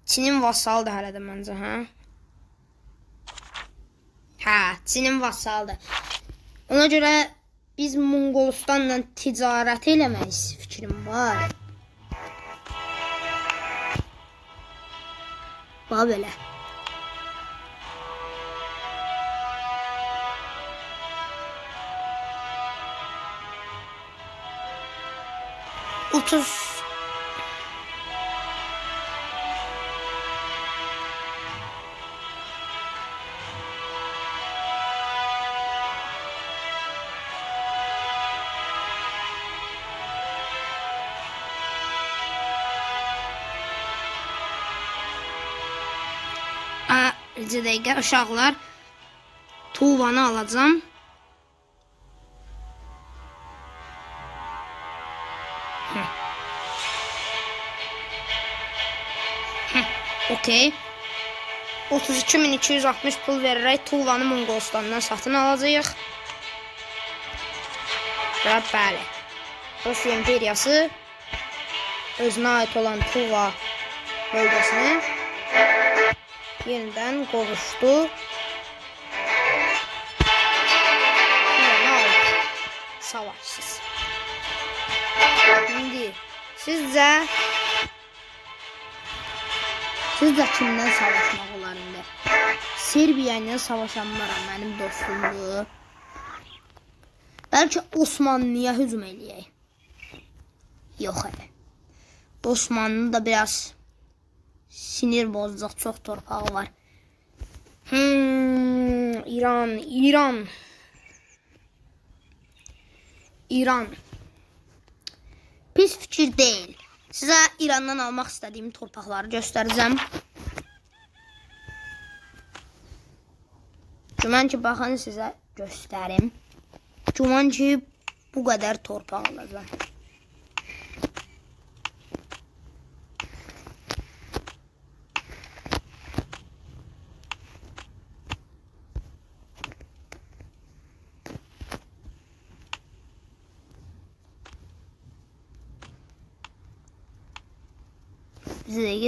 Çinin vassalıdır hələ də məncə, hə? Hə, Çinin vassalıdır. Ona görə biz Monqolistanla ticarət eləmək fikrim var. Bax belə. Bir dəqiqə uşaqlar, Tuvanı alacağım. Okey. 32.260 pul verərək Tuvanı Monqolistandan satın alacağıq. Və bəli, Rusiya imperiyası özünə aid olan Tuva bölgəsini yenidən qovuşdu. Tuvanı aldı. Savaşsız. İndi sizcə kimdən savaşmaq olar indi? Serbiya ilə savaşanlara mənim dostumdur. Bəlkə Osmanlıya hücum eləyək. Yox hələ. Osmanlı da biraz sinir bozacaq, çox torpağı var. İran. Pis fikir deyil. Sizə İrandan almaq istədiyim torpaqları göstərəcəm. Güman ki, baxın sizə göstərim. Güman ki, bu qədər torpaq alacağım.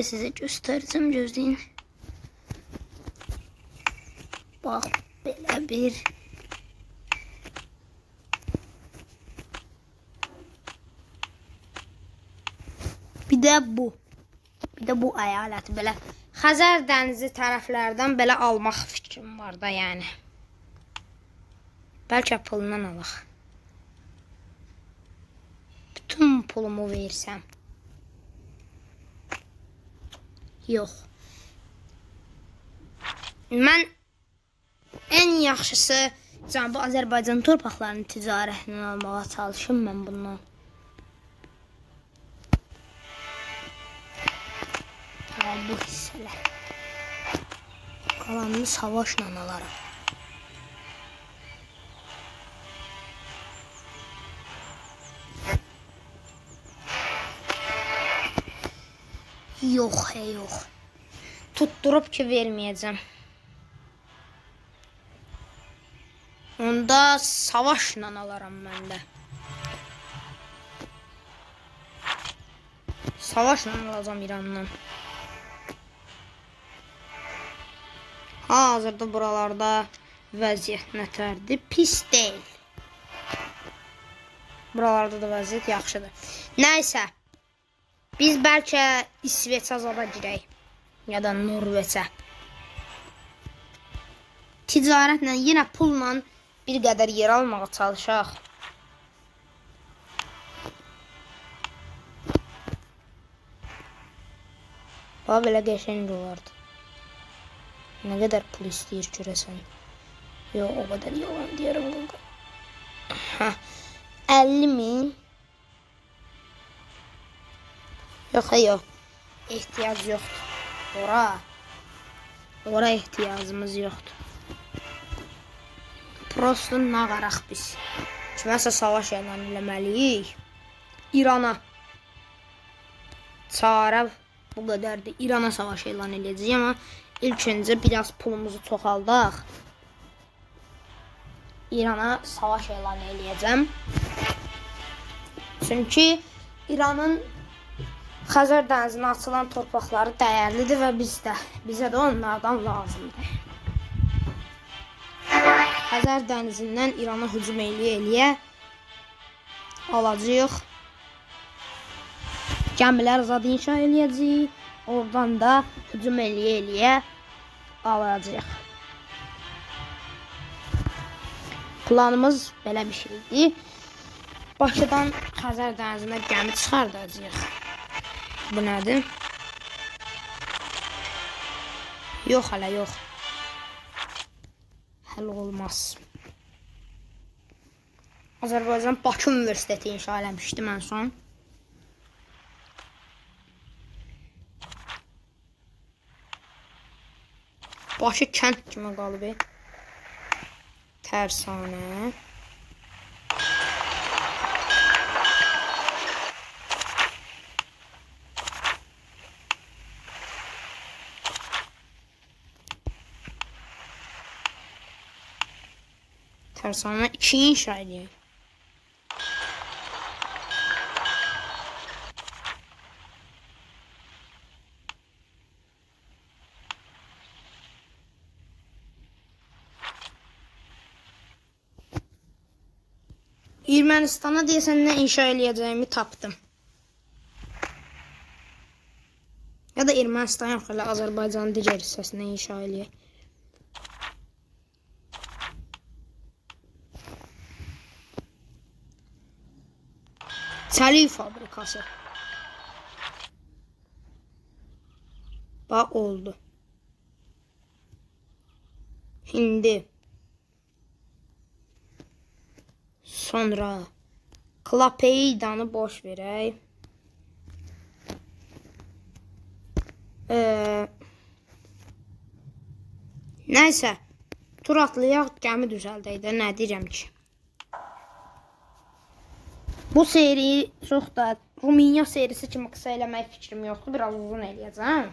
Bir size göstereceğim, gözleyin. Bak belə bir. Bir de bu. Bir de bu əyaləti belə Xəzər dənizi tərəflərdən belə almaq fikrim var da, yəni. Bəlkə pulundan alaq. Bütün pulumu versəm. Yox. Mən ən yaxşısı Cənubi Azərbaycan torpaqlarının ticarətini almağa çalışım mən bundan. Bu hissələr. Qalanını savaşla alarım. Yox, yox. Tutdurup ki verməyəcəm. Onda savaşla alaram mən də. Savaşla alacağım İrandan. Hazırda buralarda vəziyyət nətərdir? Pis deyil. Buralarda da vəziyyət yaxşıdır. Nəysə. Biz bəlkə İsveçə zada girək. Ya da Norveçə. Ticarətlə, yenə pulla bir qədər yer almağa çalışaq. Bax, belə qəşəng olardı. Nə qədər pul istəyir görəsən? Yox, o qədər yalan deyərəm. 50.000. Yox. Ehtiyac yoxdur. Ora ehtiyacımız yoxdur. Prosto nağaraq biz. Kiməsə savaş elan eləməliyik. İrana. Çarə bu qədərdir. İrana savaş elan eləyəcəyik, amma ilk öncə biraz pulumuzu çoxaldaq. İrana savaş elan eləyəcəm. Çünki İranın Xəzər dənizinə açılan torpaqları dəyərlidir və bizə də onlardan lazımdır. Xəzər dənizindən İrana hücum eləyə alacağıq. Gəmilər zad inşa eləyəcəyik. Oradan da hücum eləyə alacağıq. Planımız belə bir şeydir. Bakıdan Xəzər dənizinə gəmi çıxardacağıq. Bu nədir? Yox, hələ yox. Həll olmaz. Azərbaycan Bakı Universiteti inşa eləmişdim ən son. Bakı kənd kimi qalıb. Tərsanə. Tərsanə 2 inşa edeyim. Ermənistana deyəsən nə inşa eləyəcəyimi tapdım. Ya da Ermənistan yox, elə Azərbaycanın digər hissəsində inşa eləyək. Çəlik fabrikası. Bax, oldu. Hindi. Sonra Klapeydanı boş verək. Nəysə, tur atlayaq, gəmi düzəldək də, nə deyirəm ki. Bu seri çox da Rumıniya serisi kimi qısa eləmək fikrim yoxdur. Biraz uzun eləyəcəm.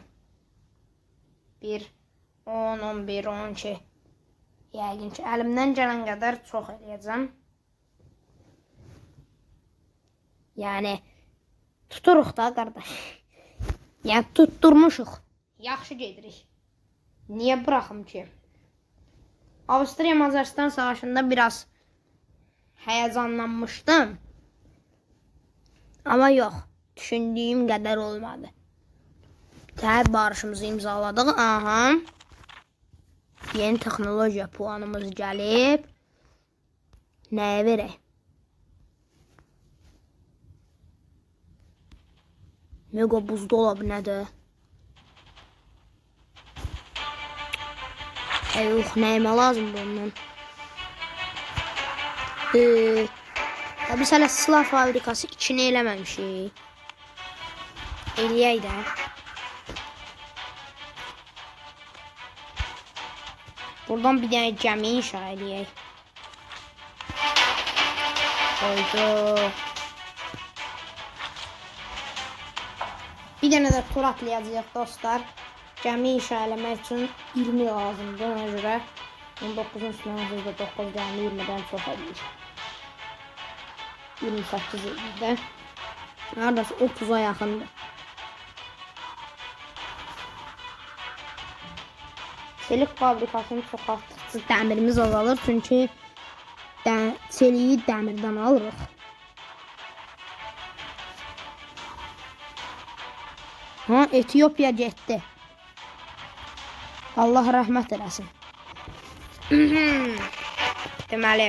1, 10, 11, 12. Yəqin ki, əlimdən gələn qədər çox eləyəcəm. Yəni, tuturuq da, qardaş. Yəni, tutturmuşuq. Yaxşı gedirik. Niyə bıraxım ki? Avstriya-Macaristan savaşında biraz həyəcanlanmışdım. Amma yox, düşündüyüm qədər olmadı. Təhər barışımızı imzaladıq. Aha. Yeni texnologiya puanımız gəlib. Nəyə verək? Mega buzdolabı nədir? Yox, nəyimə lazımdır ondan? Biz hələ silah fabrikası 2-ni eləməmişik. Eləyək də. Buradan bir dənə gəmi inşa eləyək. Qoydu. Bir dənə də tur atlayacaq dostlar. Gəmi inşa eləmək üçün 20 lazımdır. Ona görə 19-un üstündən 9 gəmi 20-dən çox edir. 28 edir. Neredəsə 30'a yaxındır. Çelik fabrikasını çoxaltdıqca dəmirimiz azalır. Çünki çeliyi dəmirdən alırıq. Ha, Etiyopya getdi. Allah rəhmət eləsin. Deməli.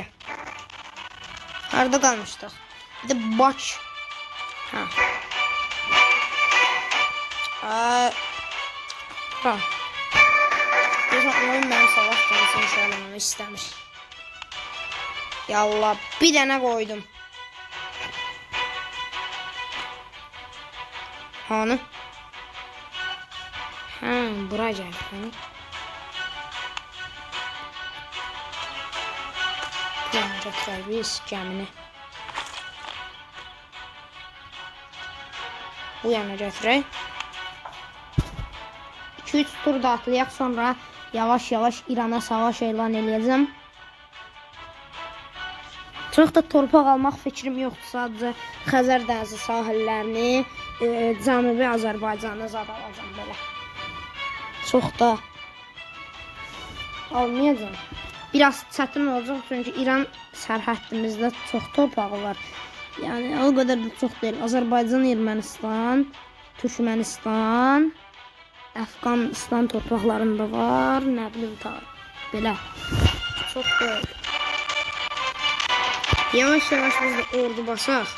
Harada qalmışdıq? Bir də Baç. Ha. Ha. Oyun mənim savaş gəmisini inşa eləməmi istəmir. Yallah, bir dənə qoydum. Hanı? Ha, bura gəldi. Yəni götürək biz gəmini. Bu yana götürək. 2-3 tur da atlayaq, sonra yavaş-yavaş İrana savaş elan eləyəcəm. Çox da torpaq almaq fikrim yoxdur, sadəcə Xəzər dənizi sahillərini Cənubi Azərbaycanda zad alacam belə. Çox da almayacam. Biraz çətin olacaq çünki İran sərhəddimizdə çox torpağı var. Yəni o qədər də çox deyil. Azərbaycan, Ermənistan, Türkmənistan, Əfqanistan torpaqlarında var. Nə bilim belə. Çox deyil. Yavaş-yavaş biz də ordu basaq.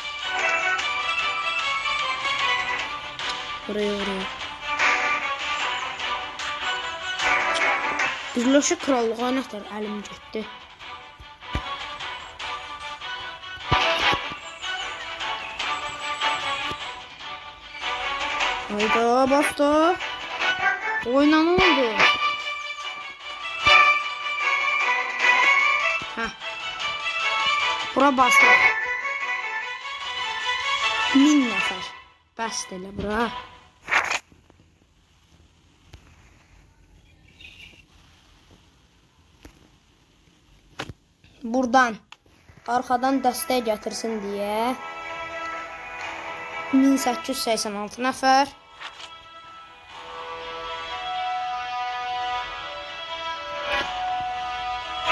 Oraya. Birləşik Krallığa nətər əlim getdi. Hayda bastı. Oyna ne oldu? Heh. Bura bastı. 1000 nəfər. Bəsdir elə bura. Buradan arxadan dəstək gətirsin deyə 1886 nəfər.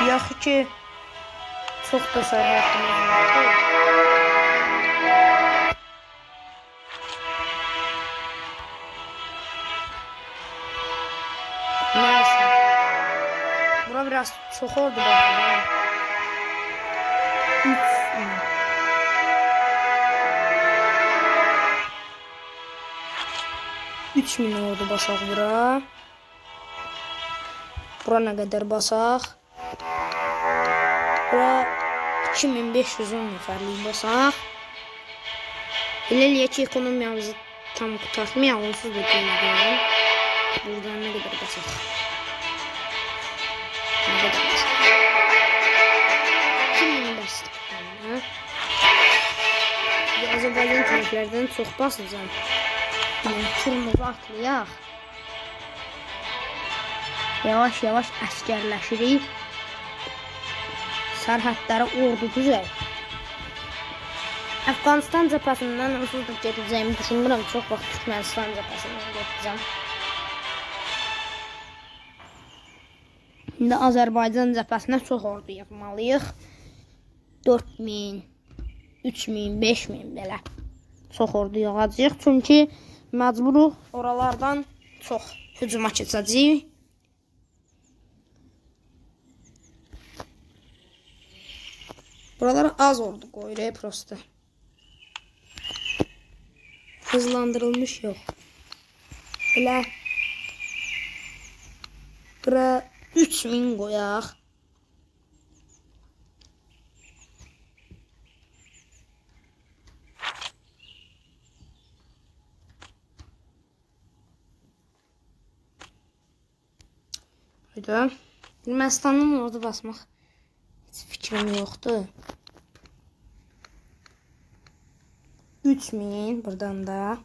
Yaxşı ki çox da sərhədimiz var. Neyse. Bura biraz çox oldu bakalım. 3000 oldu basaq bura. Bura nə qədər basaq? Bura 2510 nəfərlik basaq. Elə eləyək ki, ekonomiyamızı tam qutartmayaq, onsuz da gözləyək. Buradan nə qədər basaq? Nə qədər basaq? 2000 basaq. Azərbaycan tərəflərdən çox basacağım. Turumuzu atlayaq. Yavaş-yavaş əskərləşirik. Sərhədləri ordu düzək. Əfqanistan cəbhəsindən onsuz da gedəcəyimi düşünmürəm. Çox vaxt Türkmənistan cəbhəsindən gedəcəm. İndi Azərbaycan cəbhəsinə çox ordu yığmalıyıq. 4000, 3000, 5000 belə. Çox ordu yığacağıq. Çünki məcburuq oralardan çox hücuma keçəcəyik. Buralara az ordu qoyuruq prosta. Hızlandırılmış yox. Elə bura 3000 qoyaq. Ermənistanın ordu basmaq heç fikrim yoxdur. 3000 buradan da.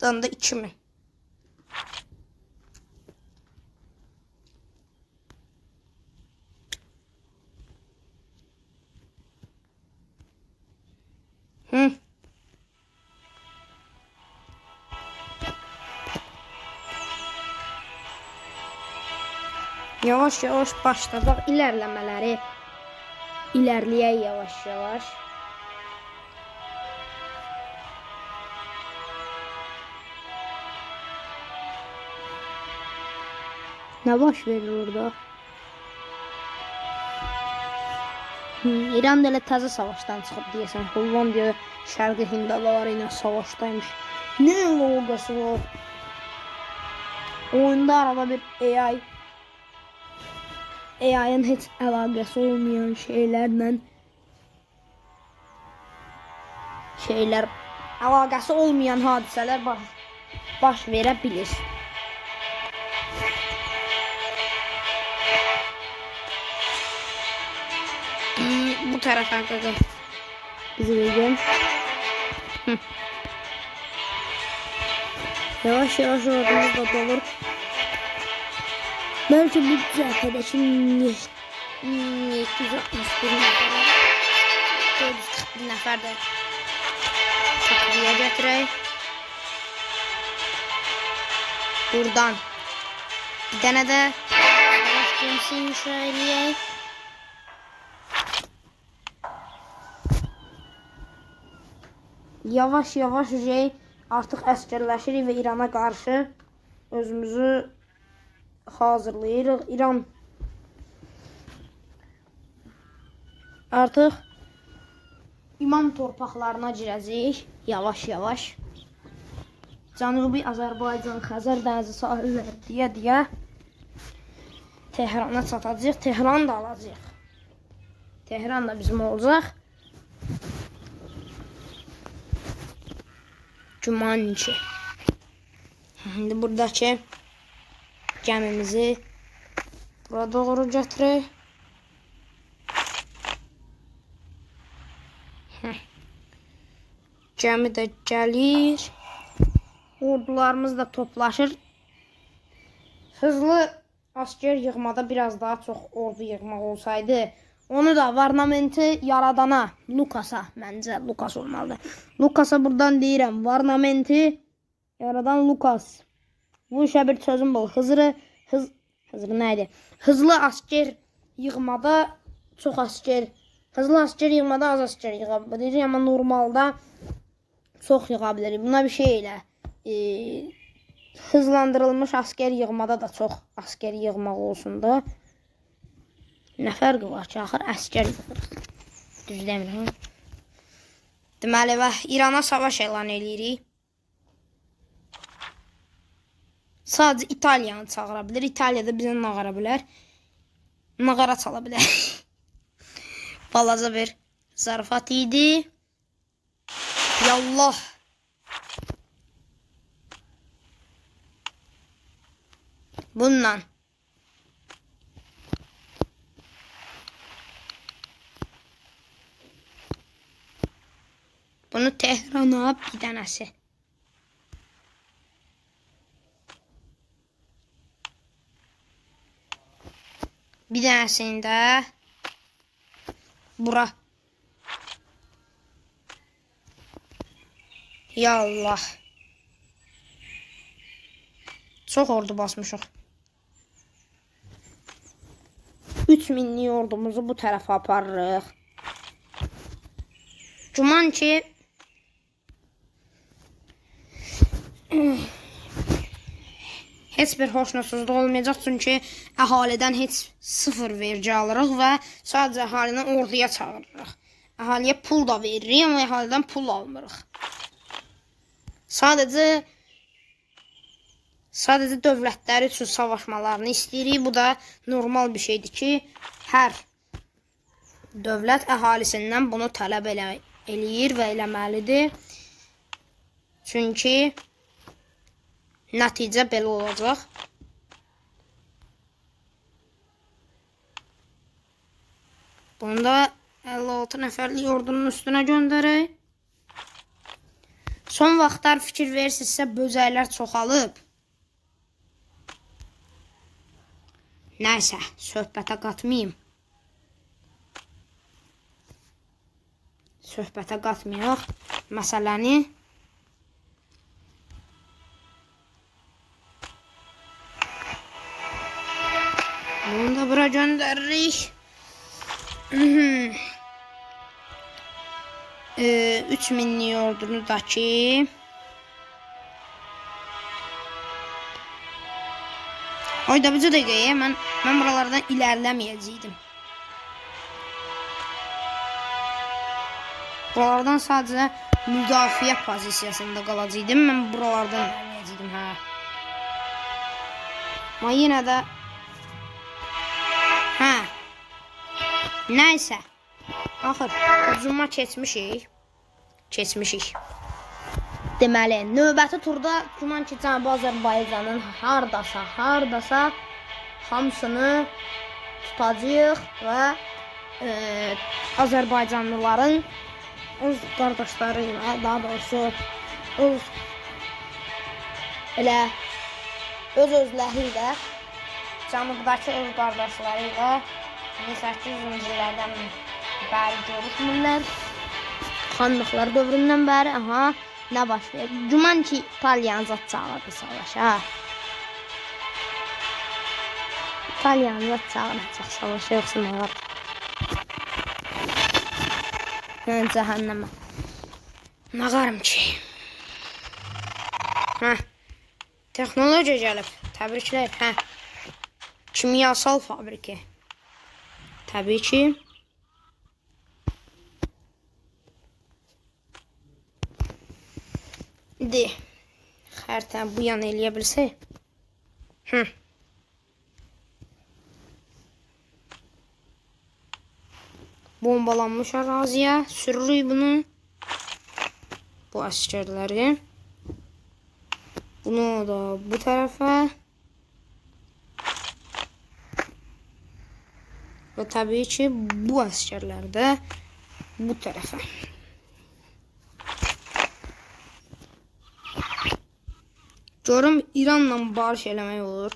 Buradan da 2000. Yavaş-yavaş başladıq ilərləmələri. İlərləyək yavaş-yavaş. Nə baş verir orada? İran da elə təzə savaşdan çıxıb deyəsən. Hollandiya Şərqi Hind adaları ilə savaşdaymış. Nə əlaqəsi var? Oyunda arada bir AI'ın heç əlaqəsi olmayan əlaqəsi olmayan hadisələr baş verə bilir. Bu tərəfə qədər bizi verəcəm. Yavaş-yavaş ordumuz da dolur. Bəlkə bu cəbhədəki 761 nəfər, 441 nəfər də takviyə gətirək. Buradan bir dənə də savaş gemisi inşa eləyək. Yavaş-yavaş artıq əskərləşirik və İrana qarşı özümüzü hazırlayırıq. İran artıq İmam torpaqlarına girəcəyik. Yavaş-yavaş. Cənubi Azərbaycan, Xəzər dənizi sahilləri deyə Tehrana çatacağıq. Tehran da alacağıq. Tehran da bizim olacaq. Cumançı. İndi buradakı gəmimizi bura doğru gətirək. Gəmi də gəlir. Ordularımız da toplaşır. Hızlı asker yığmada biraz daha çox ordu yığmaq olsaydı, onu da varnamenti yaradana, Lukasa, məncə Lukas olmalıdır. Lukasa buradan deyirəm, varnamenti yaradan Lukas. Bu işə bir sözüm bol. Hızlı nə idi? Hızlı asker yığmada çox asker, hızlı asker yığmada az asker yığa bilir, amma normalda çox yığa bilir. Buna bir şey elə. Hızlandırılmış asker yığmada da çox asker yığmaq olsun da. Nə fərqi var ki, axır əskər yığırıq. Düz demirəm. Deməli, və İrana savaş elan eləyirik. Sadəcə İtaliyanı çağıra bilir. İtaliyada bizə nağara bilər. Nağara çala bilər. Balaca bir zarafat idi. Yallah. Bundan. Bunu Tehrana bir dənəsi. Bir dənəsini də bura. Ya Allah. Çox ordu basmışıq. 3000'lik ordumuzu bu tərəfə aparırıq. Güman ki heç bir xoşnutsuzluq olmayacaq, çünki əhalidən heç sıfır vergi alırıq və sadəcə əhalini orduya çağırırıq. Əhaliyə pul da veririk, amma əhalidən pul almırıq. Sadəcə dövlətləri üçün savaşmalarını istəyirik. Bu da normal bir şeydir ki, hər dövlət əhalisindən bunu tələb eləyir və eləməlidir. Çünki nəticə belə olacaq. Bunu da 56 nəfərlik ordunun üstünə göndərək. Son vaxtlar fikir verirsinizsə, böcəklər çoxalıb. Nəysə, söhbətə qatmayayım. Söhbətə qatmayaq məsələni. Bunu da bura göndəririk. 3000'lik ordunu da ki oyda bir dəqiqəyə mən buralardan ilərləməyəcəydim. Buralardan sadəcə müdafiə pozisiyasında qalacaqdım. Mən buralardan ilərləyəcəydim. Amma yenə də nəysə. Axır, hücuma keçmişik. Deməli, növbəti turda güman ki, Cənubi Azərbaycanın hardasa hamısını tutacağıq və Azərbaycanlıların öz qardaşları ilə, daha doğrusu öz özləri ilə cənubdakı öz qardaşları ilə 1800-cü illərdən bəri görüşmürlər. Xanlıqlar dövründən bəri, aha, nə baş verir? Güman ki, İtaliyanı zat çağırdı savaşa. İtaliyanı zat çağıracaq savaşa, yoxsa nə var? Mən cəhənnəmə. Nağarım ki. Texnologiya gəlib. Təbriklər. Kimyasal fabriki. Təbii ki. Xəritəni bu yana eləyə bilsək. Bombalanmış əraziyə sürürük bunu. Bu əsgərləri. Bunu da bu tərəfə. Və təbii ki, bu əsgərləri də bu tərəfə. Görüm, İranla barış eləmək olur.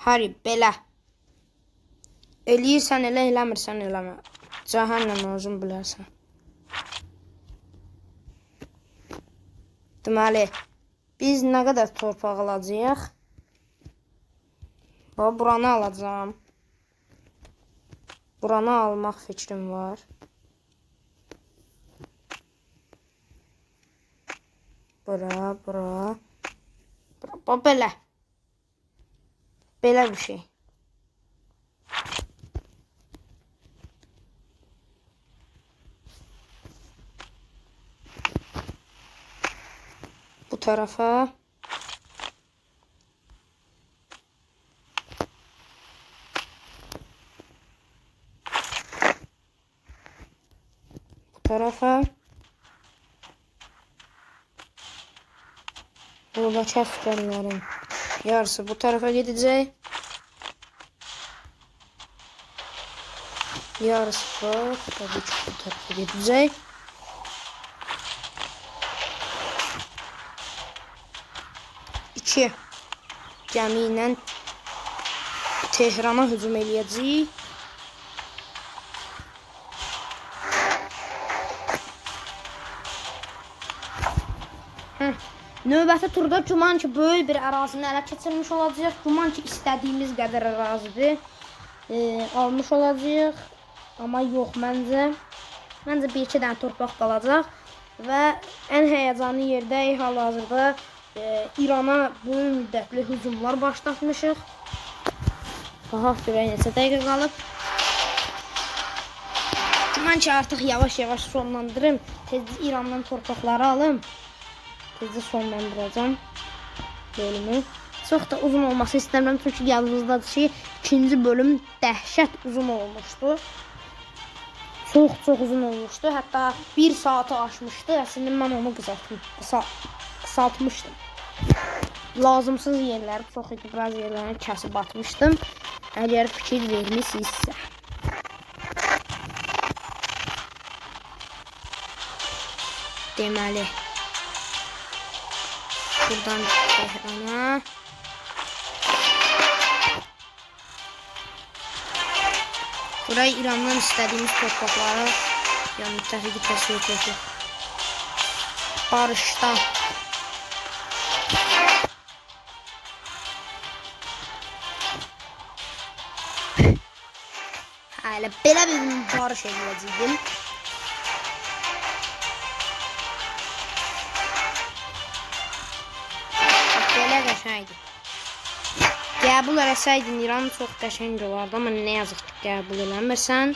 Hari, belə. Eləyirsən elə, eləmirsən eləmə. Cəhənnəm özün bilərsən. Deməli, biz nə qədər torpaq alacağıq? Buranı alacağım. Buranı almaq fikrim var. Bura. Belə. Belə bir şey. Bu tarafa. Bu tarafa. Buradakı əsgərlərin yarısı bu tarafa gedəcək. Yarısı tabii ki bu tarafa gedəcək. İki gəmi ilə Tehrana hücum eləyəcəyik. Növbəti turda güman ki, böyük bir ərazini ələ keçirmiş olacaq. Güman ki, istədiyimiz qədər ərazidir. Almış olacaq. Amma yox, məncə bir-iki dənə torpaq qalacaq. Və ən həyəcanlı yerdəyik hal-hazırda İrana böyük müddətli hücumlar başlatmışıq. Baxaq görək neçə dəqiqə qalıb. Güman ki, artıq yavaş-yavaş sonlandırım. Tezcə İrandan torpaqları alım. Tezcə sonlandıracağım bölümü. Çox da uzun olması istəmirəm, çünki yadınızdadır ki, ikinci bölüm dəhşət uzun olmuşdu. Çox uzun olmuşdu. Hətta 1 saatı aşmışdı. Əslində mən onu qısaltmışdım. Lazımsız yerləri çox idi. Biraz yerlərini kəsib atmışdım. Əgər fikir vermişsinizsə. Deməli. Buradan Tehrana. Burayı İrandan istədiyimiz torpaqları, yəni müttəfiqi təsvir edəcək. Barışdan. Hələ belə bir barış edəcəydim. Belə qəşəngdir. Qəbul eləsəydin İran çox qəşəng olardı, amma nə yazıq ki, qəbul eləmirsən.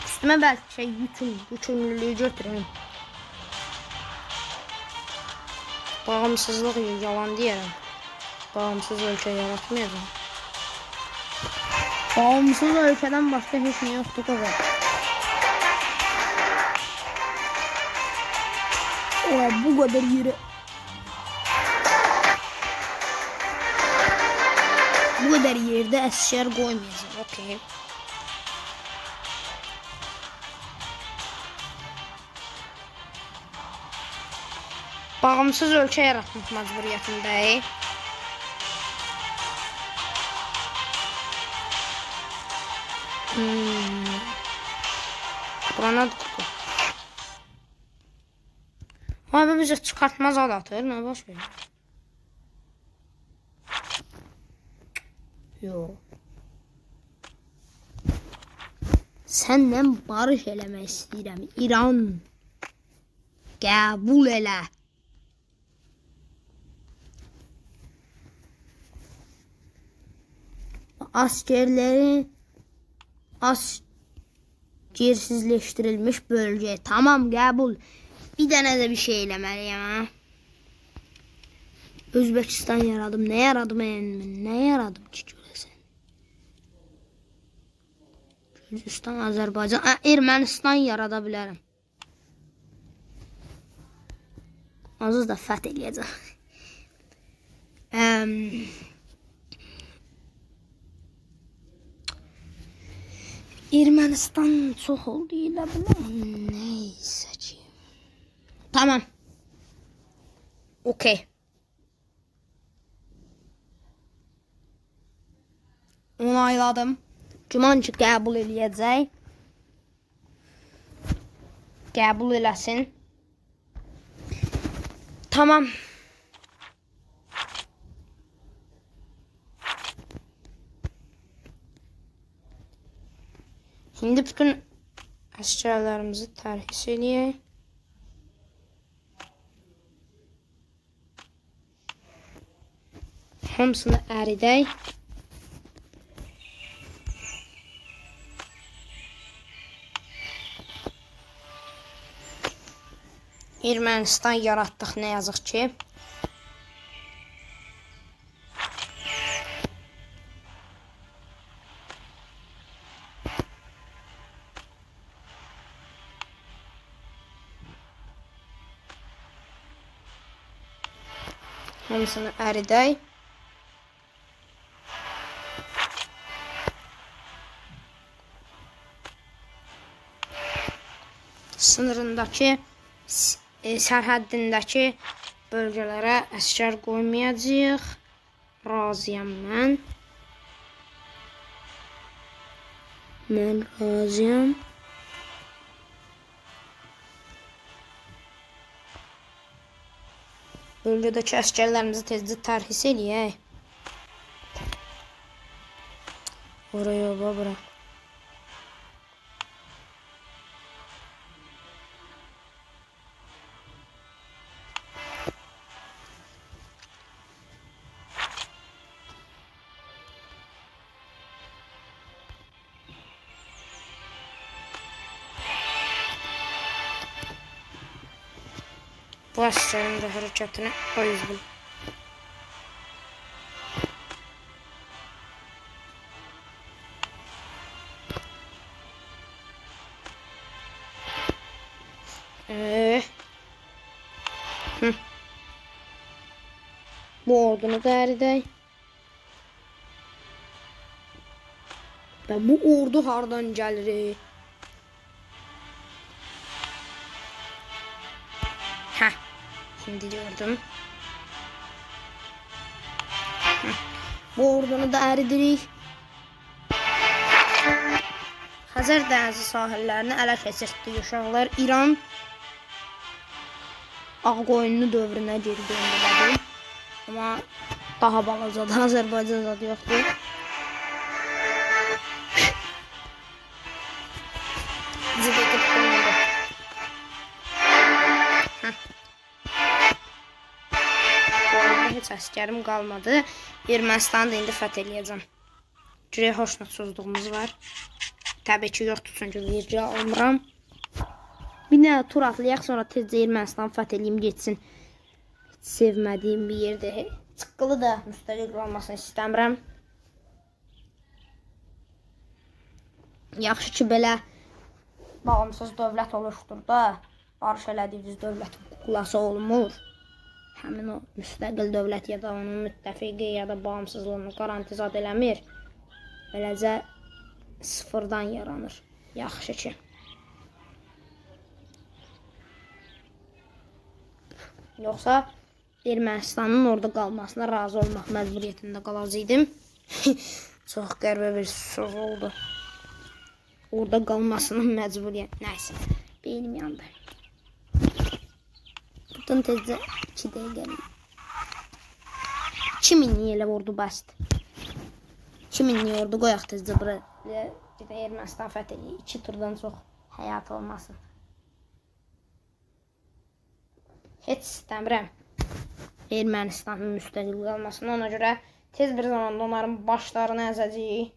Üstümə bəlkə yükümlülüyü götürüm. Bağımsızlıq yalan deyərəm. Bağımsız ölkə yaratmayacağım. Bağımsız ölkədən başqa heç nə yoxdur, qızım. bu qədər yerə bu qədər yerdə əsgər qoymayacaq. Okay. Bağımsız ölkə yaratmaq məcburiyyətindəyik. Buranı tutdu. Abi bizə çıxartmaz alatır. Nə baş verir? Yox. Sənlə barış eləmək istəyirəm. İran. Qəbul elə. Askerlerin askersizleştirilmiş bölge. Tamam, qəbul. Bir dənə də bir şey eləməliyəm, ha? Özbəkistan yaradım. Nə yaradım? Nə yaradım ki, görəsən? Gürcüstan, Azərbaycan. Ermənistan yarada bilərəm. Azız da fəth eləyəcək. Ermənistan çox oldu elə biləm. Neysə ki. Tamam. Okay. Onayladım. Güman ki, qəbul eləyəcək. Qəbul eləsin. Tamam. Şimdi bütün əsgərlərimizi tərhis eləyək. Hamısını əridək. Ermənistan yaratdıq, nə yazıq ki. Hamısını əridək. Sınırındakı, sərhəddindəki bölgələrə əsgər qoymayacağıq. Razıyam mən. Mən razıyam. Bölgədəki əsgərlərimizi tezcə tərhis eləyək. Oraya yola, bura. Bu əsgərin də hərəkətini izləyin. Bu ordunu da əridək. Və bu ordu hardan gəlir? Şimdi gördüm. Bu ordunu da əridirik. Xəzər dənizi sahillərini ələ keçirtdi uşaqlar. İran Ağqoyunlu dövrünə geri döndürdü. Amma daha balacadır. Azərbaycan zadı yoxdur. Zibəkət qoyuldu. Heç əsgərim qalmadı. Ermənistanı da indi fəth eləyəcəm. Görək, xoşnutsuzluğumuz var. Təbii ki, yoxdur, çünki vergi almıram. Bir nə tur atlayaq, sonra tezcə Ermənistanı fəth eləyim, geçsin. Heç sevmədiyim bir yerdir. Çıqqılı da müstəqil olmasını istəmirəm. Yaxşı ki, belə bağımsız dövlət oluşdur da, barış elədiyiniz dövlətin xulasa olmur. Həmin o müstəqil dövlət ya da onun müttəfiqi ya da bağımsızlığını qarantizad eləmir. Beləcə sıfırdan yaranır. Yaxşı ki. Yoxsa Ermənistanın orada qalmasına razı olmaq məcburiyyətində qalacaqdım. Çox qəribə bir söz oldu. Orada qalmasının məcburiyyət. Nəysə, beynim yandı. Buradan tezcə 2 dəqiqəli. 2000 elə ordu bəsdir. 2000 ordu qoyaq tezcə bura. Bir də Ermənistan fəth edək. 2 turdan çox həyat olmasın. Heç istəmirəm Ermənistanın müstəqil qalmasını. Ona görə tez bir zamanda onların başlarını əzəcəyik.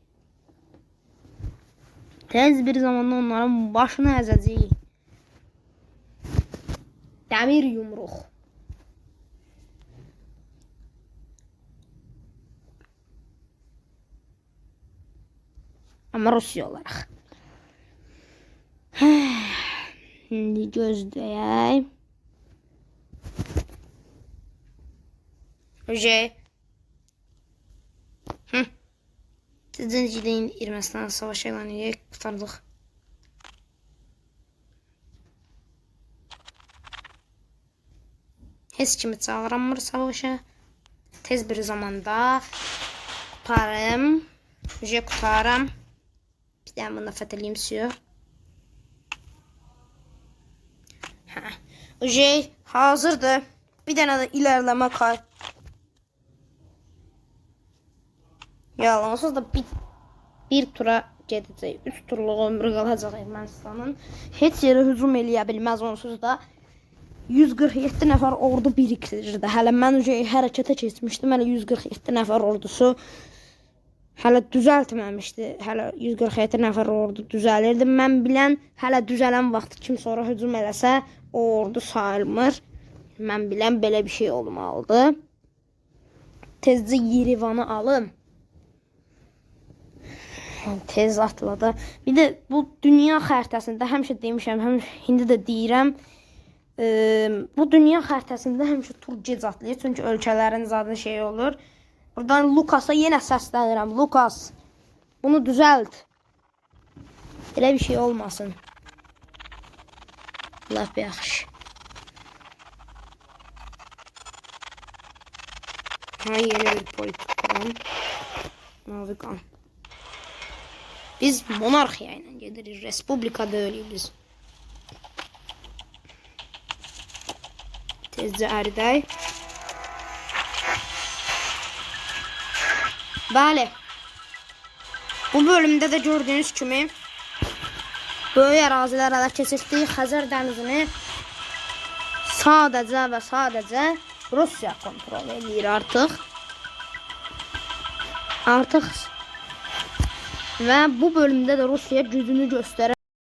Tez bir zamanda onların başını əzəcəyik. Dəmir yumruq. Amma Rusiya olaraq. İndi gözləyək. Ojey. Sizin gideyin Ermənistan'a savaş elan edək. Qurtardıq. Heç kimi çağıramır savaşa. Tez bir zamanda qutarım. Ojey qutaram. Bir də bunu fəth eləyim suyu. Ojey hazırdır. Bir dənə də ilərləmə kay. Yalansız da bir tura gedəcək. 3 turluq ömrü qalacaq Ermənistanın. Heç yerə hücum eləyə bilməz onsuz da. 147 nəfər ordu birikdirirdi. Hələ mən hərəkətə keçmişdim. Hələ 147 nəfər ordusu hələ düzəltməmişdi. Hələ 147 nəfər ordu düzəlirdi. Mən bilən hələ düzələn vaxt kim sonra hücum eləsə o ordu sayılmır. Mən bilən belə bir şey olmalıdır. Tezcə Yerevanı alım. Tez atladı. Bir də bu dünya xəritəsində həmişə demişəm, indi də deyirəm. Bu dünya xəritəsində həmişə tur gec atlayır. Çünki ölkələrin zadı şey olur. Buradan Lukasa yenə səslənirəm. Lukas, bunu düzəlt. Elə bir şey olmasın. Laf yaxşı. Yeni bir politik kuram. Navigan. Biz monarxiya ilə gedirik. Respublika deyirik. Tezcə əridək. Bəli. Bu bölümdə də gördüyünüz kimi böyük ərazilər ələ keçirdik. Xəzər dənizini sadəcə və sadəcə Rusiya kontrol edir artıq. Və bu bölümdə də Rusiya gücünü göstərər.